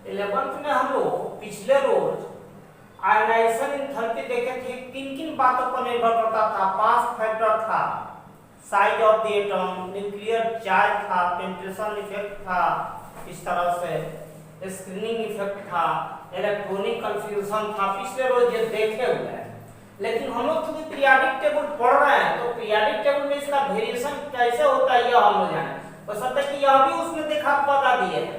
11th में हम लोग पिछले रोज आयनाइजेशन एंथैल्पी देखे थे। किन किन बातों पर निर्भर करता था? पांच फैक्टर था, size of the atom, nuclear charge था, पेंट्रेशन इफेक्ट था, इस तरह से स्क्रीनिंग इफेक्ट था, इलेक्ट्रॉनिक कंफ्यूजन था। पिछले रोज ये देखे हुए हैं। लेकिन हम लोग चूंकि पीरियोडिक टेबल पढ़ रहे हैं तो पीरियोडिक टेबल में इसका वेरिएशन कैसे होता है यह हम लोग जाने। बस अब तक कि यह भी उसमें देखा बता दिए हैं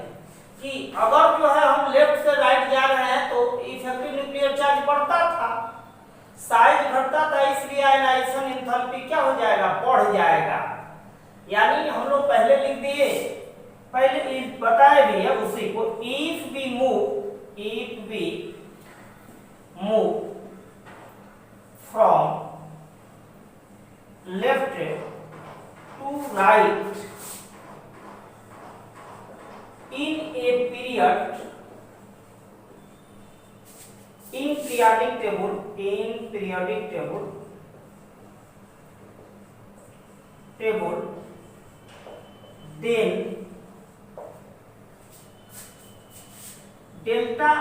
कि अगर जो है हम लेफ्ट से राइट जा रहे हैं तो इफेक्टिव न्यूक्लियर चार्ज बढ़ता था, साइज घटता था, इसलिए आयनाइजेशन एंथैल्पी क्या हो जाएगा? बढ़ जाएगा। यानी हम लोग पहले लिख दिए, पहले बताए भी है उसी को, if we move from left to right in a period in periodic table then delta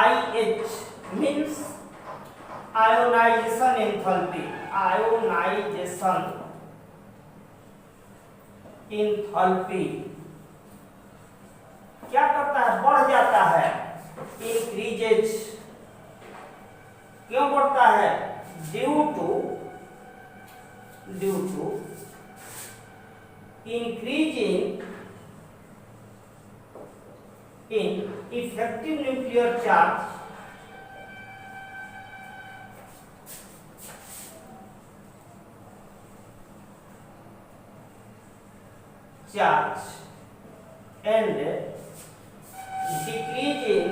IH means ionization enthalpy क्या करता है? बढ़ जाता है, इंक्रीजेज। क्यों बढ़ता है? Due to increase in effective nuclear charge and decrease in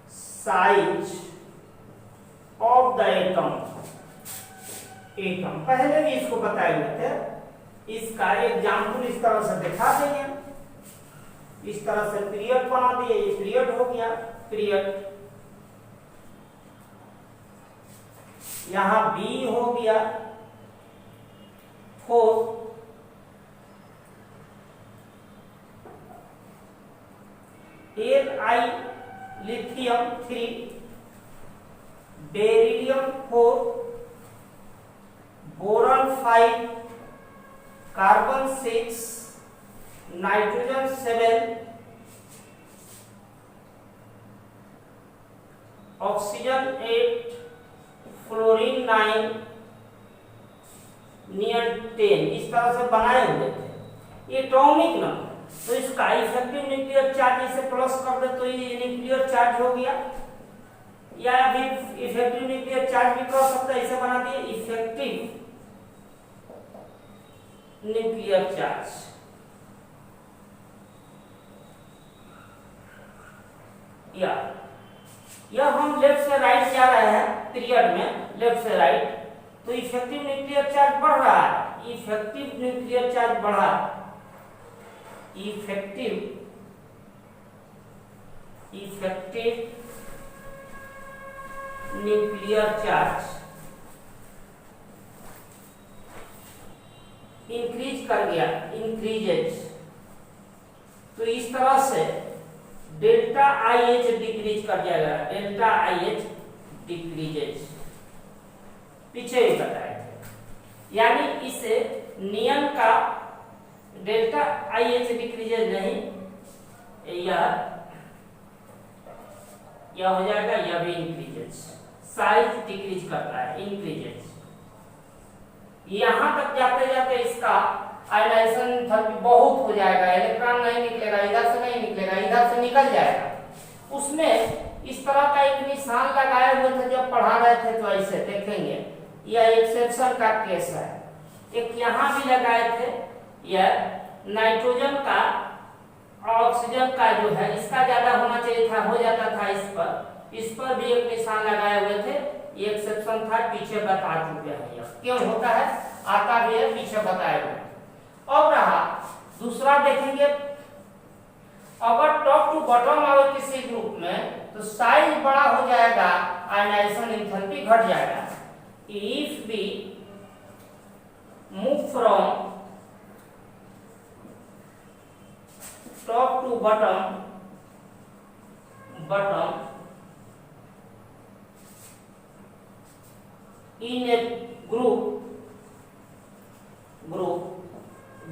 size of the atom। पहले भी इसको बताए हुए थे। इसका एग्जाम्पल इस तरह से दिखा देंगे। इस तरह से पीरियड बना दिए, ये पीरियड हो गया। पीरियड यहां बी हो गया 4, Li lithium 3, beryllium 4, boron 5, carbon 6, nitrogen 7, oxygen 8, fluorine 9, नियन 10। इस तरह से बनाए हुए थे। ये एटॉमिक नंबर, तो इसका इफेक्टिव न्यूक्लियर चार्ज इसे प्लस कर दे तो ये न्यूक्लियर चार्ज हो गया। या अभी इफेक्टिव न्यूक्लियर चार्ज भी कर सकते हैं, इसे बना दिए इफेक्टिव न्यूक्लियर चार्ज। या हम लेफ्ट से राइट जा रहे हैं पीरियड में, लेफ्ट से राइट, तो इफेक्टिव न्यूक्लियर चार्ज बढ़ रहा है, इफेक्टिव न्यूक्लियर चार्ज बढ़ा, इफेक्टिव न्यूक्लियर चार्ज इंक्रीज कर गया, इंक्रीजेज। तो इस तरह से डेल्टा IH डिक्रीज कर जाएगा, डेल्टा IH डिक्रीजेज। पीछे भी बताए थे। यानी इसे नियन का डेल्टा IH डिक्रीजेज नहीं, यह हो जाएगा, यह भी इंक्रीजेज। साइज डिक्रीज करता है, इंक्रीजेज। यहां तक जाते जाते इसका आयनाइजेशन एंथैल्पी बहुत हो जाएगा, इलेक्ट्रॉन नहीं निकलेगा, इधर से नहीं निकलेगा, इधर से निकल जाएगा। उसमें इस तरह का एक निशान लगाए हुए थे जब पढ़ा रहे थे, तो ऐसे देखेंगे, यह एक्सेप्शन का केस है। एक यहाँ भी लगाए थे, यह नाइट्रोजन का और ऑक्सीजन का जो है इसका ज्यादा होना चाहिए था, हो जाता था इस पर भी एक निशान लगाए हुए थे। ये एक्सेप्शन था, पीछे बता चुके हैं। यह क्यों होता है, आता भी है, पीछे बताए हुए। अब रहा दूसरा, देखेंगे अगर टॉप टू बॉटम आवे किसी ग्रुप में तो साइज बड़ा हो जाएगा, आयनाइजेशन एंथैल्पी घट जाएगा। If we move from top to bottom in a group,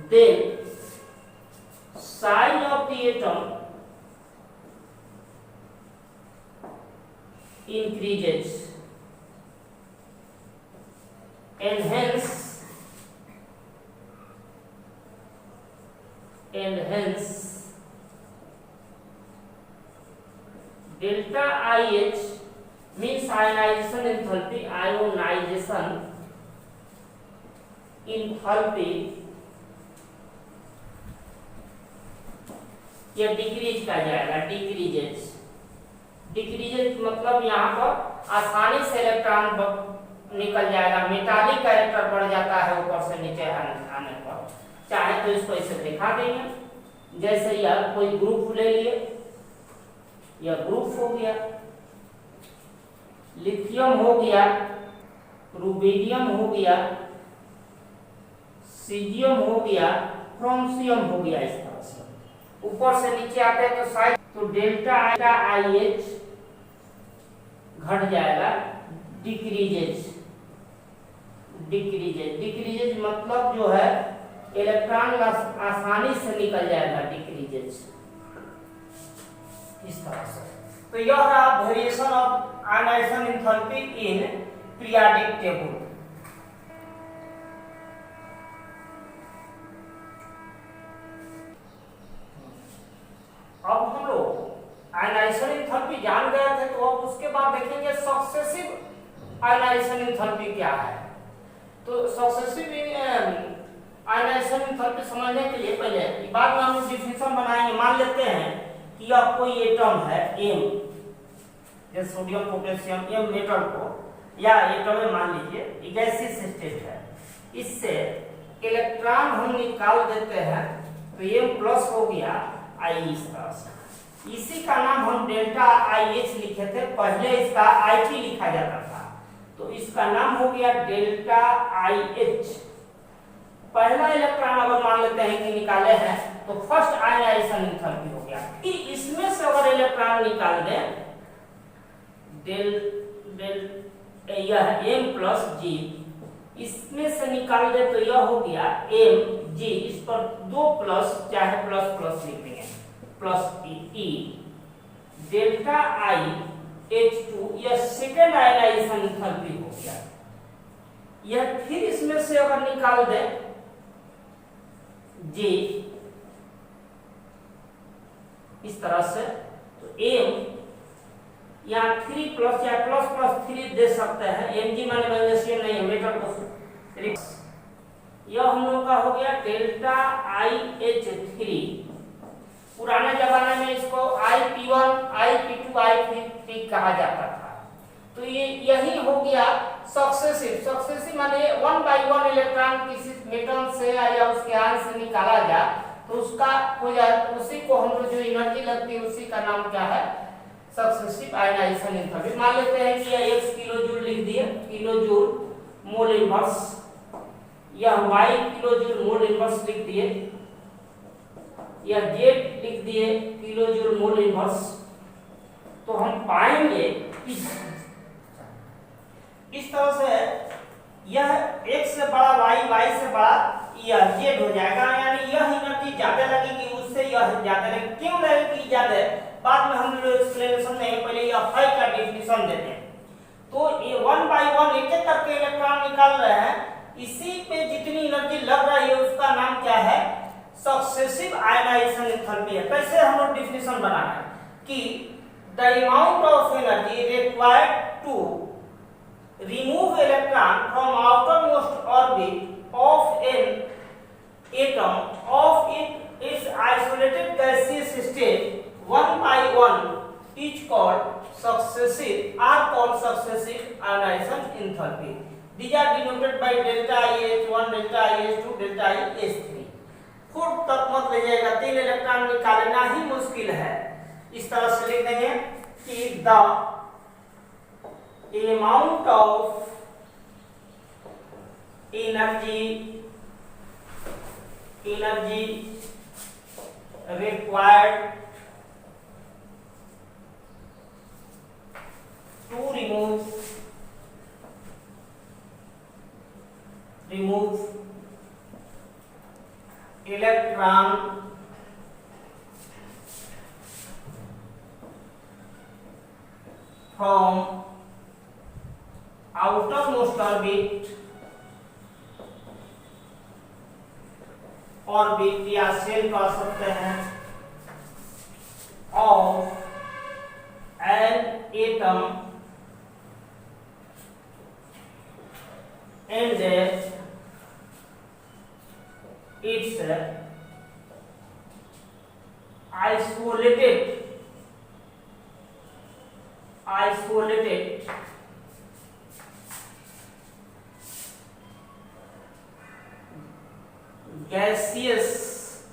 then size of the atom increases and hence delta IH means ionization enthalpy, यह डिक्रीज का जाएगा, डिक्रीजेज मतलब यहाँ पर आसानी से इलेक्ट्रॉन निकल जाएगा, मेटालिक कैरेक्टर बढ़ जाता है ऊपर से नीचे आने पर। चाहे तो इसको ऐसे दिखा देंगे, जैसे यह कोई ग्रुप ले लिए, यह ग्रुप हो गया, लिथियम हो गया, रुबिडियम हो गया, सीजियम हो गया, फ्रोंसियम हो गया। इस तरह से ऊपर से नीचे आते हैं तो साइज, तो डेल्टा IH घट जाएगा, डिक्रीजेज मतलब जो है इलेक्ट्रॉन आसानी से निकल जाएगा, डिक्रीजेज इस तरह से। तो यह रहा variation of ionization enthalpy in periodic table. अब हम लोग आयनाइजेशन एंथैल्पी जान गए थे, तो अब उसके बाद देखेंगे सक्सेसिव आयनाइजेशन एंथैल्पी क्या है। तो सक्सेसिव आयनाइजेशन एंथैल्पी समझने के लिए पहले बाद में हम डिफिनेशन बनाएंगे। मान लेते हैं कि यह कोई एटम है M, जैसे सोडियम पोटेशियम M मेटल को, या एटम में मान लीजिए गैसीय स्टेट है, इससे इलेक्ट्रॉन हम निकाल देते हैं तो M+ हो गया I इस तरह से। इसी का नाम हम डेल्टा IH लिखे थे, पहले इसका IT लिखा जाता था, तो इसका नाम हो गया डेल्टा IH। पहला इलेक्ट्रॉन अगर मान लेते हैं कि निकाले हैं तो फर्स्ट आयनाइजेशन एंथैल्पी हो गया। कि इसमें से अगर इलेक्ट्रॉन निकाल दें, यह M+G, इसमें से निकाल दे तो यह हो गया Mg, इस पर 2+ चाहे प्लस लिख देंगे, +E, डेल्टा IH2, यह सेकेंड आयनाइजेशन एंथैल्पी हो गया। यह फिर इसमें से अगर निकाल दे J इस तरह से, तो M यहाँ 3+ या ++3 दे सकते हैं। Mg माने मैग्नीशियम नहीं है, मेटल को। यह हम लोग का हो गया डेल्टा IH3। पुराने जमाने में इसको IP1, IP2, IP3 कहा जाता था। तो ये यही हो गया सक्सेसिव माने 1 बाय 1 इलेक्ट्रॉन किसी मेटल से या उसके आयन से निकाला जाए तो उसका हो जाए, तो उसी को हम लोग जो एनर्जी लगती है उसी का नाम क्या है, सक्सेसिव आयनाइजेशन एंथैल्पी। मान लेते हैं कि यह x किलोजूल लिख दिए, किलोजूल मोल इनवर्स, यह y किलोजूल मोल इनवर्स लिख दिए, यह z लिख दिए किलोजूल मोल इनवर्स। तो हम पाएंगे कि इस तरह से यह x से बड़ा y से बड़ा यह z हो जाएगा, यानी यह एनर्जी ज्यादा लगेगी उससे यह ज्यादा लगेगी। क्यों लगेगी ज्यादा, बाद में हम लोग एक्सप्लेनेशन में, पहले यह फाई का डेफिनेशन देते हैं। तो ये 1 बाय 1 एक करके इलेक्ट्रॉन निकाल रहे हैं, इसी पे जितनी एनर्जी लग रही है उसका नाम क्या है, सक्सेसिव आयनाइजेशन एंथैल्पी है। कैसे हम लोग डेफिनेशन बनाना है कि the amount of energy required to remove electron from outermost orbit of an atom of its isolated gaseous state 1 by 1 is called successive ionization enthalpy. These are denoted by delta IH1, delta IH2, delta IH3। Foot तक मत ले जाएगा, 3 electron निकालना ही मुश्किल है। इस तरह से लिख देंगे कि the amount of energy required to remove electron from outermost orbit या सेल कह सकते हैं of an atom and its isolated gaseous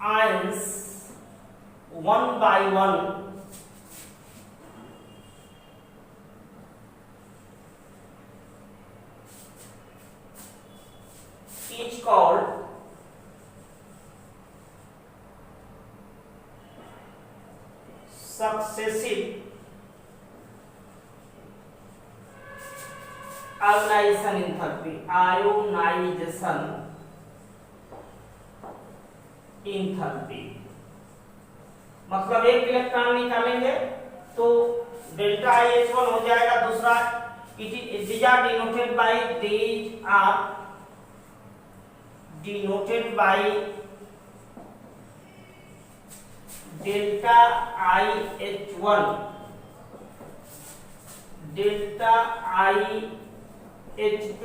ions one by one is called successive ionisation enthalpy ionisation enthalpy मतलब एक इलेक्ट्रॉन निकालेंगे तो delta H1 हो जाएगा दूसरा these are denoted by delta IH1 delta IH2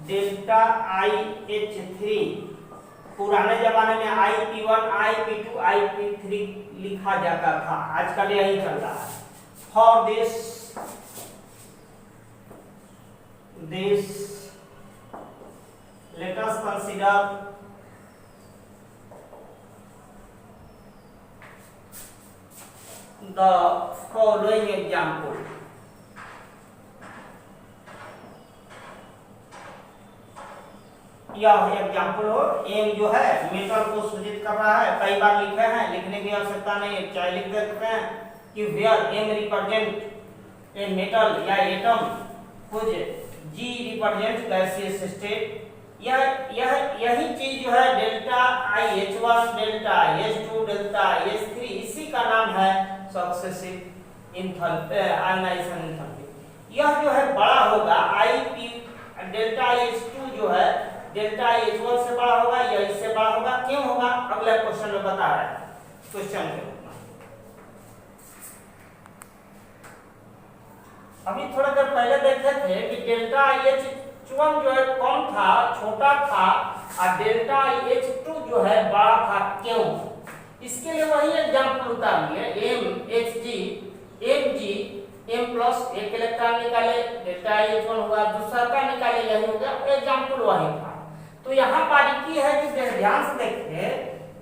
delta IH3 पुराने जमाने में IP1 IP2 IP3 लिखा जाता था आजकल यही चल रहा है for this let us consider the following example यह एग्जाम्पल हो एम जो है मेटल को सूचित कर रहा है कई बार लिखे हैं लिखने की आवश्यकता नहीं है चाहे लिख देते हैं कि where M represent a metal या एटम कुछ जी रिप्रेजेंट गैसियस स्टेट यही चीज जो है delta IH1 delta H2 delta H3 इसी का नाम है सक्सेसिव आयोनाइजेशन एंथैल्पी यह जो है बड़ा होगा IP डेल्टा H2 जो है डेल्टा H1 से बड़ा होगा या इससे बड़ा होगा क्यों होगा अगले क्वेश्चन में बता रहा है क्वेश्चन के रूप में अभी थोड़ा देर पहले देखे थे कि डेल्टा IH1 जो है कम था छोटा था और डेल्टा IH2 जो है बड़ा था क्यों इसके लिए वही एग्जांपल उतार लिए MHg Mg M प्लस एक इलेक्ट्रॉन निकाले डेल्टा IH1 होगा दूसरा का निकाले यही हो गया एग्जांपल वही था तो यहाँ बारीकी है कि ध्यान से देखिए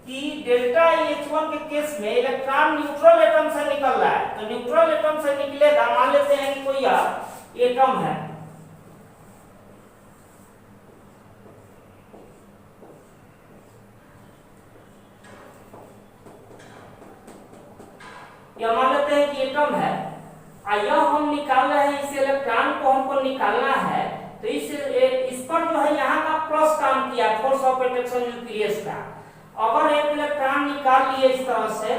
कि डेल्टा IH1 के केस में इलेक्ट्रॉन न्यूट्रल एटम से निकल रहा है तो न्यूट्रल एटम से निकलेगा मान लेते हैं कि कोई एटम है या मान लेते हैं कि एटम है यह हम निकाल रहे हैं इस इलेक्ट्रॉन को हमको निकालना है तो इस पर जो है यहाँ का प्लस काम किया फोर्स ऑफ अट्रैक्शन न्यूक्लियस का अगर एक इलेक्ट्रॉन निकाल लिए इस तरह से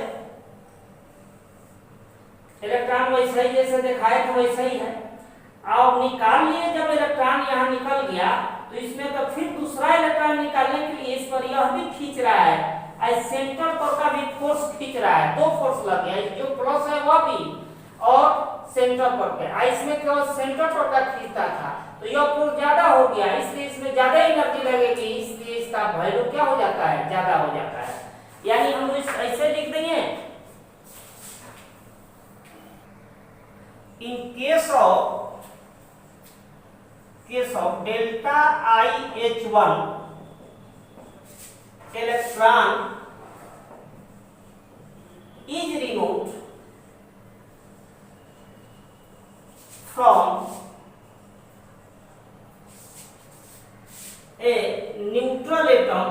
इलेक्ट्रॉन वैसे ही जैसे दिखाए थे वैसे ही है और निकाल लिए जब इलेक्ट्रॉन यहाँ निकल गया तो इसमें तो फिर दूसरा इलेक्ट्रॉन निकालने के लिए इस पर यह भी खींच रहा है सेंटर पर का भी फोर्स खींच रहा है दो फोर्स लग गया जो प्लस है वह भी और सेंटर पर पे इसमें केवल सेंटर पर का खींचता था तो यह फोर्स ज्यादा हो गया इसलिए इसमें ज्यादा एनर्जी लगेगी इसलिए इसका वैल्यू क्या हो जाता है ज्यादा हो जाता है यानी हम ऐसे लिख देंगे in case of delta IH1 electron is removed from a neutral atom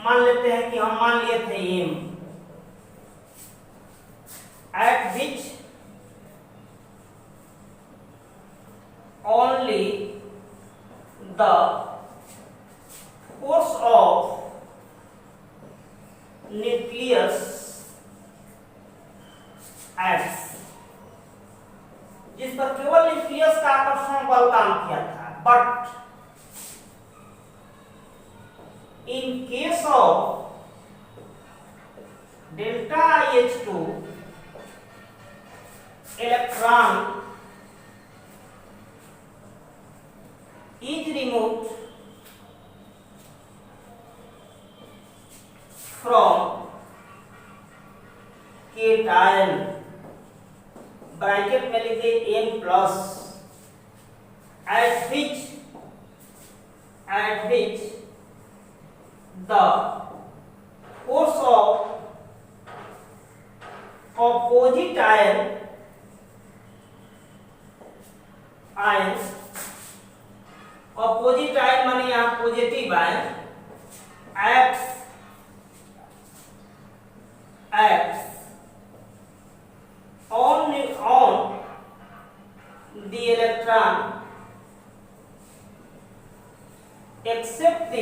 मान लेते हैं कि हम मान लिए थे M, at which only the force of nucleus acts, जिस पर केवल न्यूक्लियस का आकर्षण बल काम किया था, but in case of delta IH2 electron is removed from cation, bracket में लिख दे N plus, at which the force of opposite ions, opposite ion माने यहाँ positive ion, acts on the electron except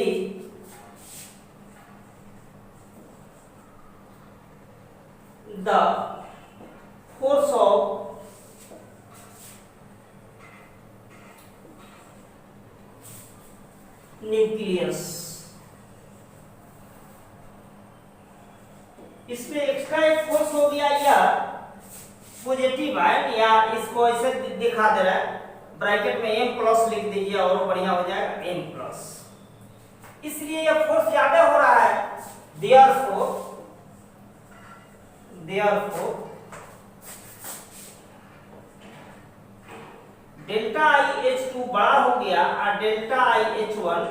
the force of nucleus. इसमें extra एक force हो गया या positive ion, या इसको ऐसे दिखा दे रहा है, ब्रैकेट में M प्लस लिख दीजिए और बढ़िया हो जाएगा M प्लस, इसलिए यह फोर्स ज्यादा हो रहा है। देयरफॉर डेल्टा IH2 बड़ा हो गया और डेल्टा IH1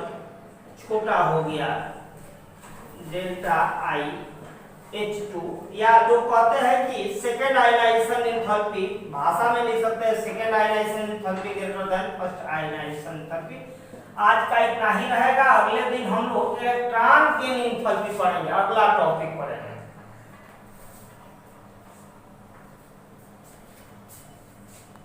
छोटा हो गया। डेल्टा IH2, या जो कहते हैं कि सेकेंड आयनाइजेशन एंथैल्पी, भाषा में लिख सकते हैं second ionization enthalpy greater than first ionization enthalpy. आज का इतना ही रहेगा, अगले दिन हम लोग इलेक्ट्रॉन गेन एंथैल्पी पढ़ेंगे, अगला टॉपिक पढ़ेंगे।